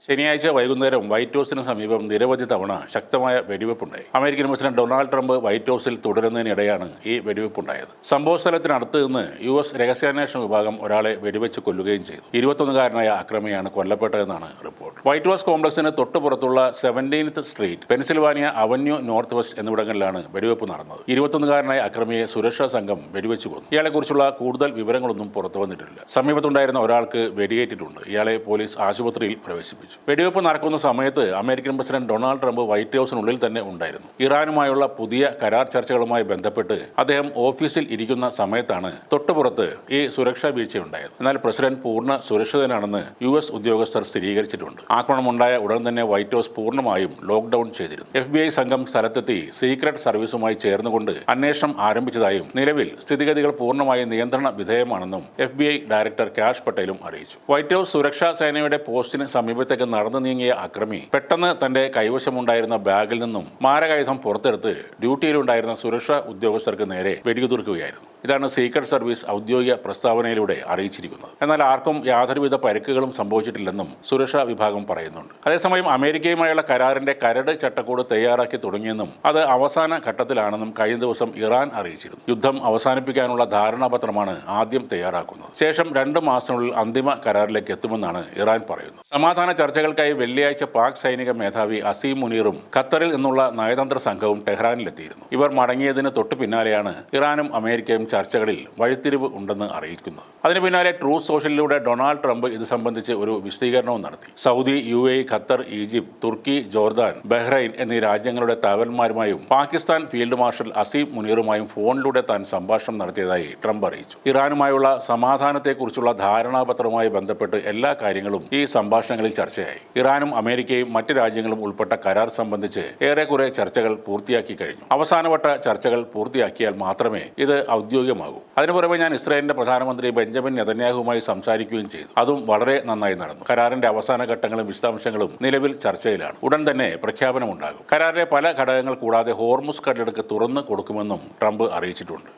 ശനിയാഴ്ച വൈകുന്നേരം വൈറ്റ് ഹൗസിന് സമീപം നിരവധി തവണ ശക്തമായ വെടിവെപ്പുണ്ടായി. American president Donald Trump white ഹൗസിൽ തുടരുന്നതിനിടെയാണ് ഈ വെടിവെപ്പുണ്ടായത്. സംഭവസ്ഥലത്തിനടുത്ത് നിന്ന് US രഹസ്യാന്വേഷണ വിഭാഗം ഒരാളെ വെടിവെച്ച് കൊല്ലുകയും ചെയ്തു. 21-കാരനായ അക്രമിയാണ് കൊല്ലപ്പെട്ടതെന്നാണ് റിപ്പോർട്ട്. വൈറ്റ് ഹൗസ് കോംപ്ലക്സിന് തൊട്ടുപുറത്തുള്ള 17th street, Pennsylvania avenue north west എന്നിവിടങ്ങളിലാണ് വെടിവെപ്പ് നടന്നത്. 21-കാരനായ അക്രമിയെ സുരക്ഷാ സംഘം വെടിവെച്ച് കൊന്നു. ഇയാളെക്കുറിച്ചുള്ള കൂടുതൽ വിവരങ്ങളൊന്നും പുറത്തു വന്നിട്ടില്ല. സമീപത്തുണ്ടായിരുന്ന ഒരാൾക്ക് വെടിയേറ്റിട്ടുണ്ട്. ഇയാളെ പോലീസ് ആശുപത്രിയിൽ പ്രവേശിപ്പിച്ചു. വെടിവെപ്പ് നടക്കുന്ന സമയത്ത് American president Donald Trump white ഹൗസിനുള്ളിൽ തന്നെ ഉണ്ടായിരുന്നു. ഇറാനുമായുള്ള പുതിയ കരാർ ചർച്ചകളുമായി ബന്ധപ്പെട്ട് അദ്ദേഹം ഓഫീസിൽ ഇരിക്കുന്ന സമയത്താണ് തൊട്ടുപുറത്ത് ഈ സുരക്ഷാ വീഴ്ചയുണ്ടായത്. എന്നാൽ പ്രസിഡന്റ് പൂർണ്ണ സുരക്ഷിതനാണെന്ന് US ഉദ്യോഗസ്ഥർ സ്ഥിരീകരിച്ചിട്ടുണ്ട്. ആക്രമണമുണ്ടായ ഉടൻ തന്നെ വൈറ്റ് ഹൗസ് പൂർണ്ണമായും ലോക്ക്ഡൌൺ ചെയ്തിരുന്നു. FBI സംഘം സ്ഥലത്തെത്തി സീക്രട്ട് സർവീസുമായി ചേർന്നുകൊണ്ട് അന്വേഷണം ആരംഭിച്ചതായും നിലവിൽ സ്ഥിതിഗതികൾ പൂർണ്ണമായും നിയന്ത്രണ വിധേയമാണെന്നും FBI ഡയറക്ടർ കാഷ് പട്ടേലും അറിയിച്ചു. വൈറ്റ് ഹൗസ് സുരക്ഷാ സേനയുടെ പോസ്റ്റിന് സമീപത്തേക്ക് നടന്നു നീങ്ങിയ അക്രമി പെട്ടെന്ന് തന്റെ കൈവശമുണ്ടായിരുന്ന ബാഗിൽ നിന്നും മാരകായുധം പുറത്തെടുത്ത് ഡ്യൂട്ടിയിലുണ്ടായിരുന്ന സുരക്ഷാ ഉദ്യോഗസ്ഥർക്ക് നേരെ വെടിയുതിർക്കുകയായിരുന്നു. ഇതാണ് സീക്രട്ട് സർവീസ് ഔദ്യോഗിക പ്രസ്താവനയിലൂടെ അറിയിച്ചിരിക്കുന്നത്. എന്നാൽ ആർക്കും യാതൊരുവിധ പരിക്കുകളും സംഭവിച്ചിട്ടില്ലെന്നും സുരക്ഷാ വിഭാഗം പറയുന്നുണ്ട്. അതേസമയം അമേരിക്കയുമായുള്ള കരാറിന്റെ കരട് ചട്ടക്കൂട് തയ്യാറാക്കി തുടങ്ങിയെന്നും അത് അവസാന ഘട്ടത്തിലാണെന്നും കഴിഞ്ഞ ദിവസം ഇറാൻ അറിയിച്ചിരുന്നു. യുദ്ധം അവസാനിപ്പിക്കാനുള്ള ധാരണാപത്രമാണ് ആദ്യം തയ്യാറാക്കുന്നത്. ശേഷം 2 മാസത്തിനുള്ളിൽ അന്തിമ കരാറിലേക്ക് എത്തുമെന്നാണ് ഇറാൻ പറയുന്നത്. സമാധാന ചർച്ചകൾക്കായി വെള്ളിയാഴ്ച പാക് സൈനിക മേധാവി അസീം മുനീറും ഖത്തറിൽ നിന്നുള്ള നയതന്ത്ര സംഘവും ടെഹ്റാനിലെത്തിയിരുന്നു. ഇവർ മടങ്ങിയതിന് തൊട്ടു പിന്നാലെയാണ് ഇറാനും അമേരിക്കയും ചർച്ചകളിൽ വഴിത്തിരിവ് ഉണ്ടെന്ന് അറിയിക്കുന്നത്. അതിന് പിന്നാലെ ട്രൂത്ത് സോഷ്യലിലൂടെ ഡൊണാൾഡ് ട്രംപ് ഇത് സംബന്ധിച്ച് ഒരു വിശദീകരണവും നടത്തി. സൗദി, UAE, ഖത്തർ, ഈജിപ്ത്, തുർക്കി, ജോർദാൻ, ബഹ്റൈൻ എന്നീ രാജ്യങ്ങളുടെ തലവന്മാരുമായും പാകിസ്ഥാൻ ഫീൽഡ് മാർഷൽ അസീം മുനീറുമായും ഫോണിലൂടെ താൻ സംഭാഷണം നടത്തിയതായി ട്രംപ് അറിയിച്ചു. ഇറാനുമായുള്ള സമാധാനത്തെക്കുറിച്ചുള്ള ധാരണാപത്രവുമായി ബന്ധപ്പെട്ട് എല്ലാ കാര്യങ്ങളും ഈ സംഭാഷണങ്ങളിൽ ചർച്ചയായി. ഇറാനും അമേരിക്കയും മറ്റ് രാജ്യങ്ങളും ഉൾപ്പെട്ട കരാർ സംബന്ധിച്ച് ഏറെക്കുറെ ചർച്ചകൾ പൂർത്തിയാക്കി കഴിഞ്ഞു. അവസാനവട്ട ചർച്ചകൾ പൂർത്തിയാക്കിയാൽ മാത്രമേ ഇത് ഔദ്യോഗികമാകൂ. അതിനു പുറമെ ഞാൻ ഇസ്രായേലിന്റെ പ്രധാനമന്ത്രി ബെഞ്ചമിൻ നെതന്യാഹുവുമായി സംസാരിക്കുകയും ചെയ്തു. അതും വളരെ നന്നായി നടന്നു. കരാറിന്റെ അവസാന ഘട്ടങ്ങളും വിശദാംശങ്ങളും നിലവിൽ ചർച്ചയിലാണ്. ഉടൻ തന്നെ പ്രഖ്യാപനമുണ്ടാകും. കരാറിലെ പല ഘടകങ്ങൾ കൂടാതെ ഹോർമുസ് കടലിടുക്ക് തുറന്നു കൊടുക്കുമെന്നും ട്രംപ് അറിയിച്ചിട്ടുണ്ട്.